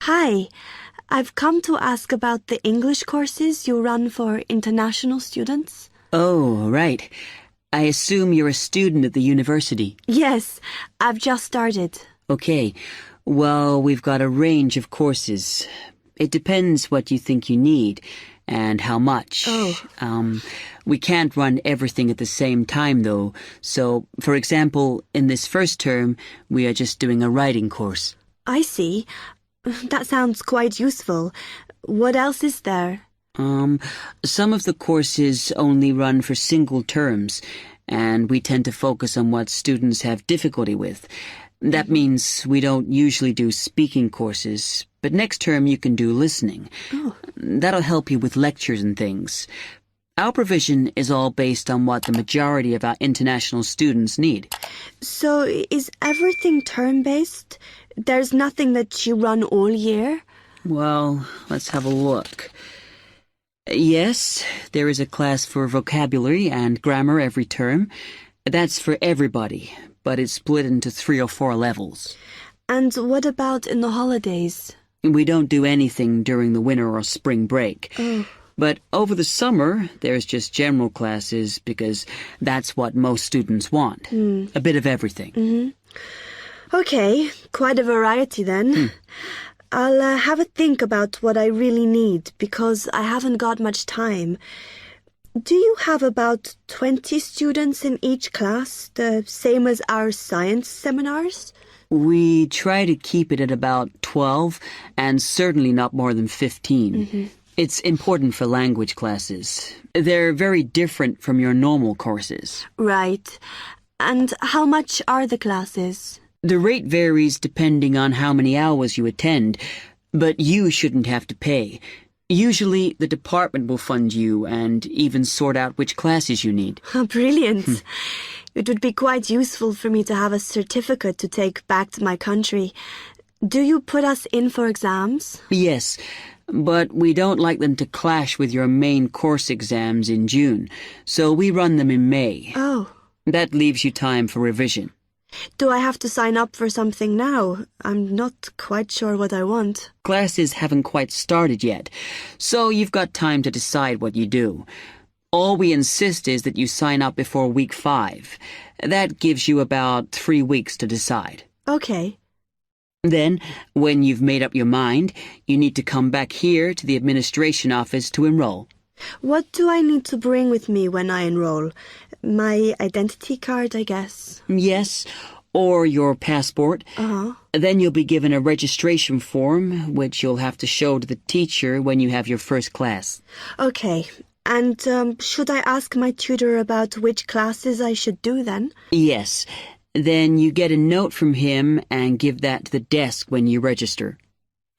Hi, I've come to ask about the English courses you run for international students. Oh, right. I assume you're a student at the university. Yes, I've just started. Okay. Well, we've got a range of courses. It depends what you think you need and how much. Oh. We can't run everything at the same time, though. So, for example, in this first term, we are just doing a writing course. I see. That sounds quite useful. What else is there? Some of the courses only run for single terms, and we tend to focus on what students have difficulty with. That means we don't usually do speaking courses, but next term you can do listening. Oh. That'll help you with lectures and things. Our provision is all based on what the majority of our international students need. So is everything term-based? There's nothing that you run all year? Well, let's have a look. Yes, there is a class for vocabulary and grammar every term. That's for everybody, but it's split into 3 or 4 levels. And what about in the holidays? We don't do anything during the winter or spring break. Oh. But over the summer, there's just general classes because that's what most students want. A bit of everything. Okay, quite a variety then. I'll have a think about what I really need because I haven't got much time. Do you have about 20 students in each class, the same as our science seminars? We try to keep it at about 12 and certainly not more than 15. It's important for language classes. They're very different from your normal courses. Right. And how much are the classes? The rate varies depending on how many hours you attend, but you shouldn't have to pay. Usually, the department will fund you and even sort out which classes you need. Brilliant. It would be quite useful for me to have a certificate to take back to my country. Do you put us in for exams? Yes, but we don't like them to clash with your main course exams in June, so we run them in May. Oh. That leaves you time for revision. Do I have to sign up for something now? I'm not quite sure what I want. Classes haven't quite started yet, so you've got time to decide what you do. All we insist is that you sign up before week 5. That gives you about 3 weeks to decide. Okay. Then, when you've made up your mind, you need to come back here to the administration office to enroll. What do I need to bring with me when I enroll? My identity card, I guess. Yes, or your passport. Then you'll be given a registration form, which you'll have to show to the teacher when you have your first class. Okay. And should I ask my tutor about which classes I should do then? Yes. Then you get a note from him and give that to the desk when you register.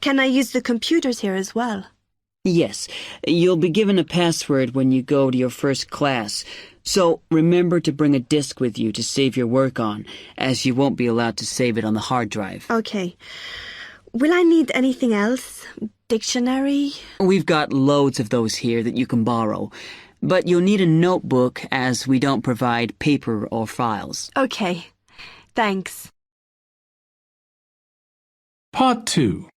Can I use the computers here as well? Yes. You'll be given a password when you go to your first class. So remember to bring a disk with you to save your work on, as you won't be allowed to save it on the hard drive. Okay. Will I need anything else? Dictionary? We've got loads of those here that you can borrow. But you'll need a notebook as we don't provide paper or files. Okay. Thanks. Part 2.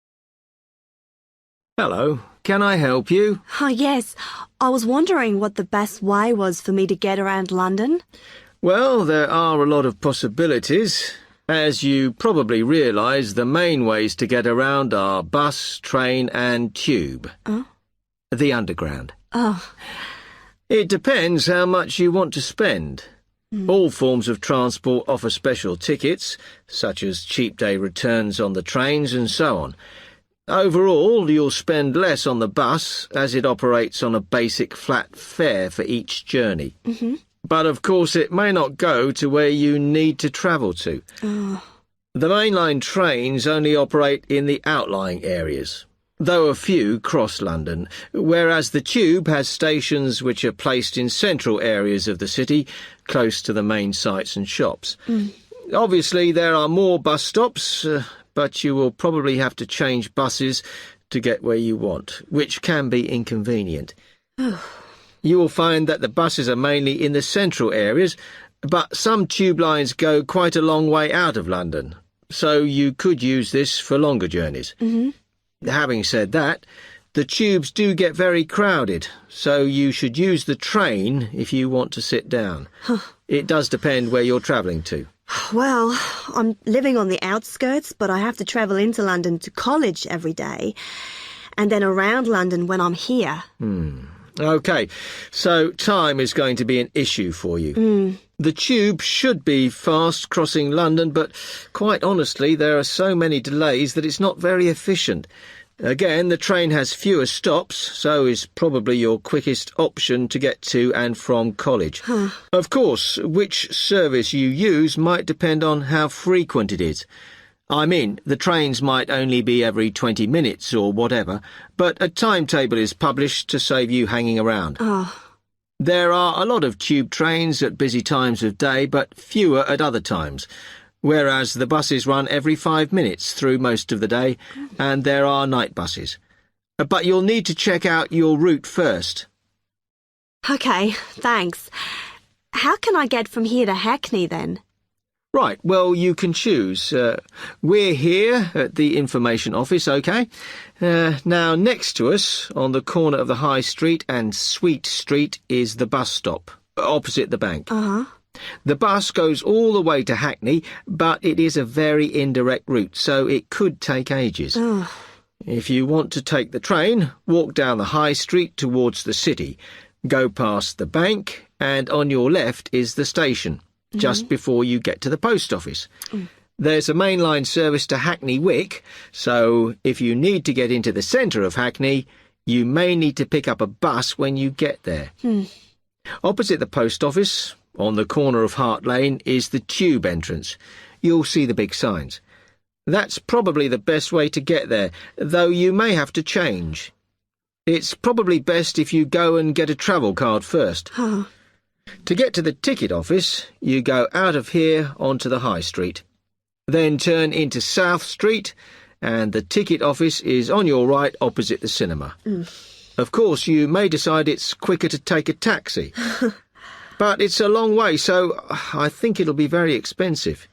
Hello, can I help you? Oh, yes. I was wondering what the best way was for me to get around London. Well, there are a lot of possibilities. As you probably realise, the main ways to get around are bus, train and tube. Oh? The Underground. Oh. It depends how much you want to spend. All forms of transport offer special tickets, such as cheap day returns on the trains and so on. Overall, you'll spend less on the bus, as it operates on a basic flat fare for each journey. But of course it may not go to where you need to travel to. The mainline trains only operate in the outlying areas, though a few cross London, whereas the tube has stations which are placed in central areas of the city, close to the main sites and shops. Obviously there are more bus stops, but you will probably have to change buses to get where you want, which can be inconvenient. You will find that the buses are mainly in the central areas, but some tube lines go quite a long way out of London, so you could use this for longer journeys. Having said that, the tubes do get very crowded, so you should use the train if you want to sit down. It does depend where you're travelling to. Well, I'm living on the outskirts, but I have to travel into London to college every day, and then around London when I'm here. OK, so time is going to be an issue for you. The tube should be fast crossing London, but quite honestly, there are so many delays that it's not very efficient. Again, the train has fewer stops, so is probably your quickest option to get to and from college. Of course, which service you use might depend on how frequent it is. I mean, the trains might only be every 20 minutes or whatever, but a timetable is published to save you hanging around. There are a lot of tube trains at busy times of day, but fewer at other times, whereas the buses run every 5 minutes through most of the day, and there are night buses. But you'll need to check out your route first. OK, thanks. How can I get from here to Hackney, then? Right, well, you can choose. We're here at the information office, OK? Now, next to us, on the corner of the High Street and Sweet Street, is the bus stop, opposite the bank. The bus goes all the way to Hackney, but it is a very indirect route, so it could take ages. If you want to take the train, walk down the High Street towards the city, go past the bank, and on your left is the station, just before you get to the post office. There's a mainline service to Hackney Wick, so if you need to get into the centre of Hackney, you may need to pick up a bus when you get there. Opposite the post office, on the corner of Hart Lane, is the tube entrance. You'll see the big signs. That's probably the best way to get there, though you may have to change. It's probably best if you go and get a travel card first. To get to the ticket office, you go out of here onto the High Street. Then turn into South Street, and the ticket office is on your right opposite the cinema. Of course, you may decide it's quicker to take a taxi. But it's a long way, so I think it'll be very expensive.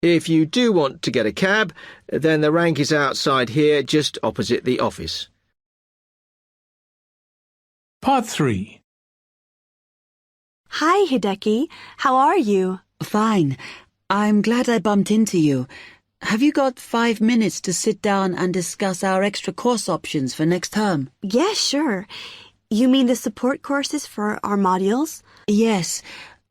If you do want to get a cab, then the rank is outside here, just opposite the office. Part 3. Hi, Hideki. How are you? Fine. I'm glad I bumped into you. Have you got 5 minutes to sit down and discuss our extra course options for next term? Yeah, sure. You mean the support courses for our modules? Yes.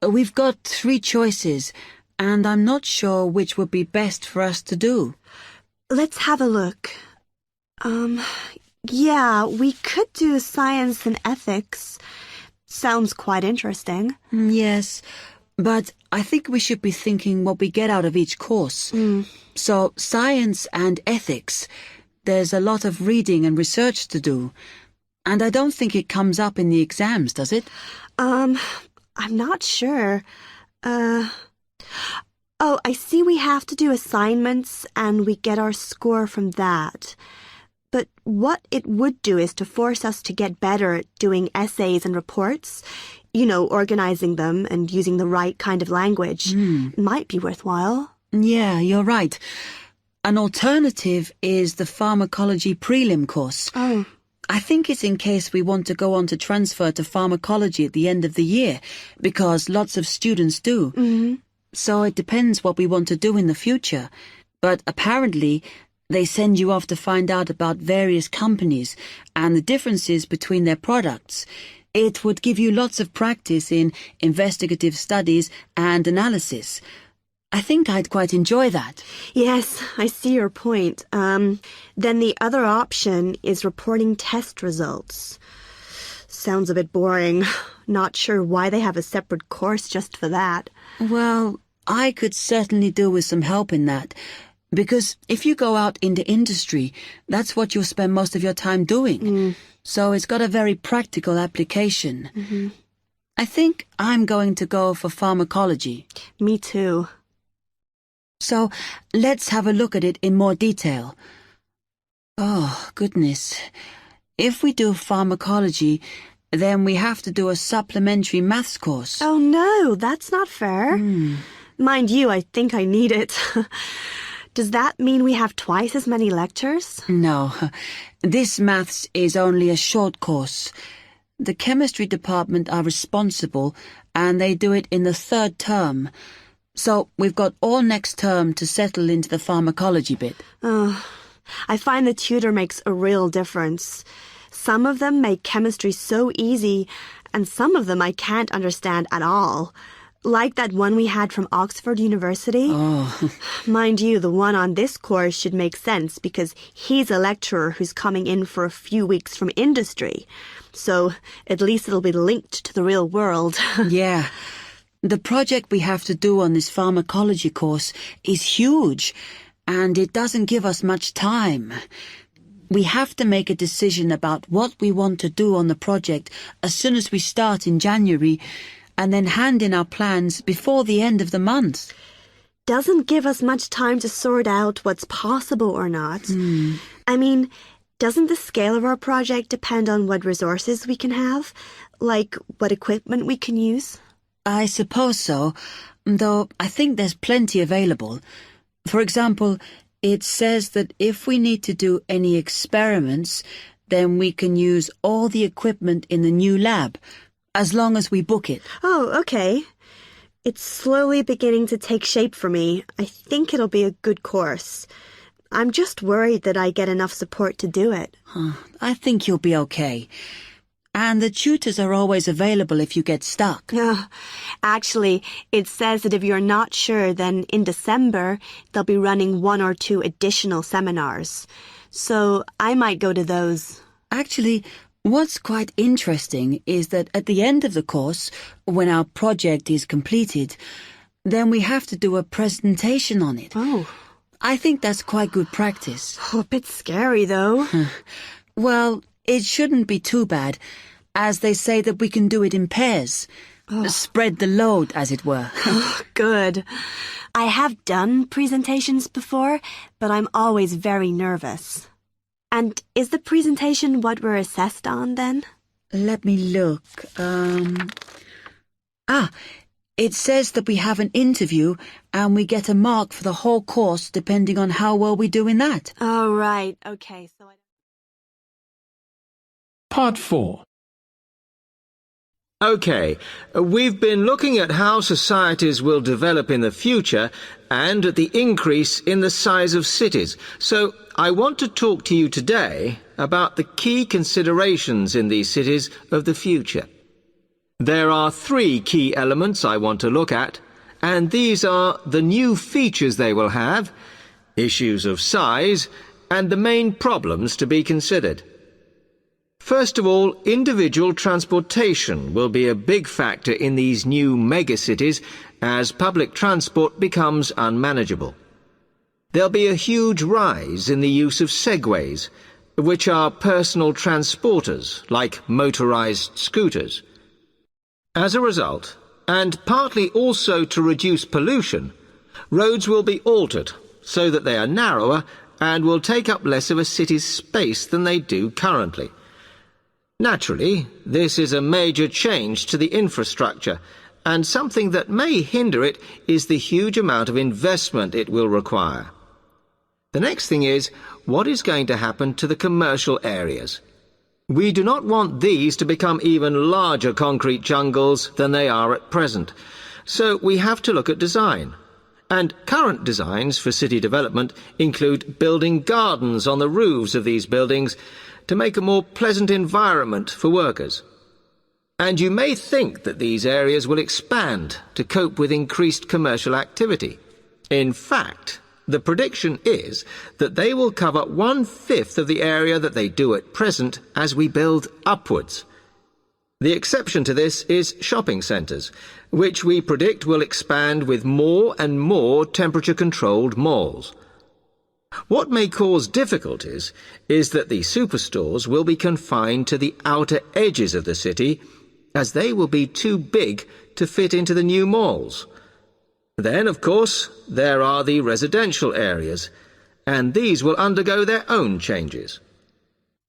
We've got 3 choices, and I'm not sure which would be best for us to do. Let's have a look. Yeah, we could do science and ethics. Sounds quite interesting. Yes, but I think we should be thinking what we get out of each course. So, science and ethics, there's a lot of reading and research to do. And I don't think it comes up in the exams, does it? I'm not sure. Oh, I see we have to do assignments and we get our score from that. But what it would do is to force us to get better at doing essays and reports. You know, organizing them and using the right kind of language. Might be worthwhile. Yeah, you're right. An alternative is the pharmacology prelim course. I think it's in case we want to go on to transfer to pharmacology at the end of the year, because lots of students do. So it depends what we want to do in the future. But apparently, they send you off to find out about various companies and the differences between their products. It would give you lots of practice in investigative studies and analysis. I think I'd quite enjoy that. Yes, I see your point. Then the other option is reporting test results. Sounds a bit boring. Not sure why they have a separate course just for that. Well, I could certainly do with some help in that. Because if you go out into industry, that's what you'll spend most of your time doing. So it's got a very practical application. I think I'm going to go for pharmacology. Me too. So let's have a look at it in more detail. Oh, goodness. If we do pharmacology, then we have to do a supplementary maths course. Oh no, that's not fair. Mind you, I think I need it. Does that mean we have twice as many lectures? No, this maths is only a short course. The chemistry department are responsible, and they do it in the 3rd term. So we've got all next term to settle into the pharmacology bit. I find the tutor makes a real difference. Some of them make chemistry so easy, and some of them I can't understand at all. Like that one we had from Oxford University. Oh. Mind you, the one on this course should make sense because he's a lecturer who's coming in for a few weeks from industry. So at least it'll be linked to the real world. Yeah. The project we have to do on this pharmacology course is huge, and it doesn't give us much time. We have to make a decision about what we want to do on the project as soon as we start in January, and then hand in our plans before the end of the month. Doesn't give us much time to sort out what's possible or not. I mean, doesn't the scale of our project depend on what resources we can have? Like what equipment we can use? I suppose so, though I think there's plenty available. For example, it says that if we need to do any experiments, then we can use all the equipment in the new lab, as long as we book it. Oh, okay. It's slowly beginning to take shape for me. I think it'll be a good course. I'm just worried that I get enough support to do it. I think you'll be okay. And the tutors are always available if you get stuck. Actually, it says that if you're not sure, then in December, they'll be running 1 or 2 additional seminars. So I might go to those. Actually, what's quite interesting is that at the end of the course, when our project is completed, then we have to do a presentation on it. Oh. I think that's quite good practice. A bit scary, though. Well, it shouldn't be too bad, as they say that we can do it in pairs. Spread the load, as it were. Good. I have done presentations before, but I'm always very nervous. And is the presentation what we're assessed on, then? Let me look. It says that we have an interview and we get a mark for the whole course depending on how well we do in that. Oh, right. Okay, so Part 4. OK, we've been looking at how societies will develop in the future and at the increase in the size of cities. So I want to talk to you today about the key considerations in these cities of the future. There are 3 key elements I want to look at, and these are the new features they will have, issues of size, and the main problems to be considered. First of all, individual transportation will be a big factor in these new megacities as public transport becomes unmanageable. There'll be a huge rise in the use of segways, which are personal transporters, like motorized scooters. As a result, and partly also to reduce pollution, roads will be altered so that they are narrower and will take up less of a city's space than they do currently. Naturally, this is a major change to the infrastructure, and something that may hinder it is the huge amount of investment it will require. The next thing is, what is going to happen to the commercial areas? We do not want these to become even larger concrete jungles than they are at present, so we have to look at design. And current designs for city development include building gardens on the roofs of these buildings to make a more pleasant environment for workers. And you may think that these areas will expand to cope with increased commercial activity. In fact, the prediction is that they will cover 1/5 of the area that they do at present as we build upwards. The exception to this is shopping centres, which we predict will expand with more and more temperature-controlled malls. What may cause difficulties is that the superstores will be confined to the outer edges of the city, as they will be too big to fit into the new malls. Then, of course, there are the residential areas, and these will undergo their own changes.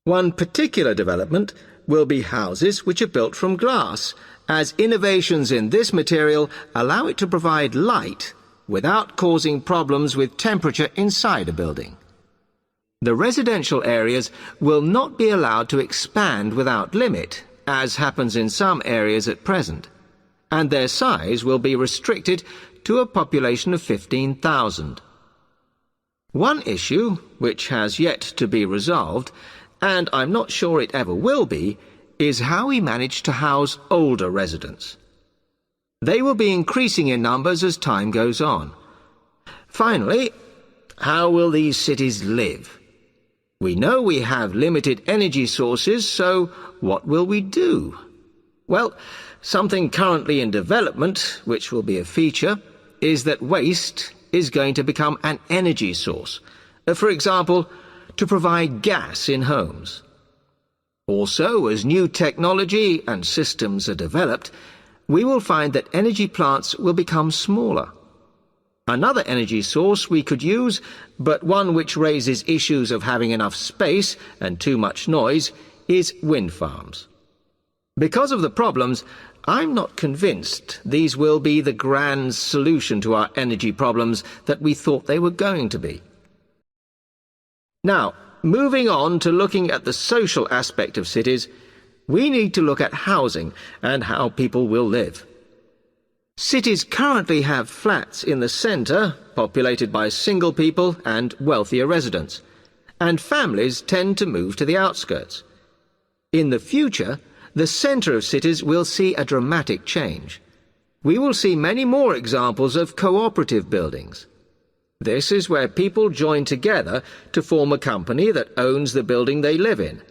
One particular development will be houses which are built from glass, as innovations in this material allow it to provide light without causing problems with temperature inside a building. The residential areas will not be allowed to expand without limit, as happens in some areas at present, and their size will be restricted to a population of 15,000. One issue, which has yet to be resolved, and I'm not sure it ever will be, is how we manage to house older residents. They will be increasing in numbers as time goes on. Finally, how will these cities live? We know we have limited energy sources, so what will we do? Well, something currently in development, which will be a feature, is that waste is going to become an energy source. For example, to provide gas in homes. Also, as new technology and systems are developed, we will find that energy plants will become smaller. Another energy source we could use, but one which raises issues of having enough space and too much noise, is wind farms. Because of the problems, I'm not convinced these will be the grand solution to our energy problems that we thought they were going to be. Now, moving on to looking at the social aspect of cities, we need to look at housing and how people will live. Cities currently have flats in the centre, populated by single people and wealthier residents, and families tend to move to the outskirts. In the future, the centre of cities will see a dramatic change. We will see many more examples of cooperative buildings. This is where people join together to form a company that owns the building they live in.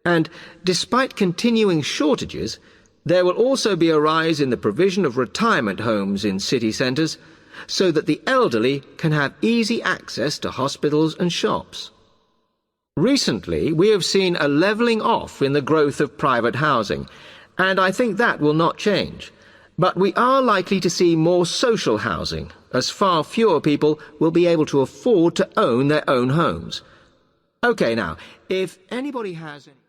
And despite continuing shortages, there will also be a rise in the provision of retirement homes in city centres, so that the elderly can have easy access to hospitals and shops. Recently, we have seen a levelling off in the growth of private housing, and I think that will not change. But we are likely to see more social housing, as far fewer people will be able to afford to own their own homes. OK, now, if anybody has any...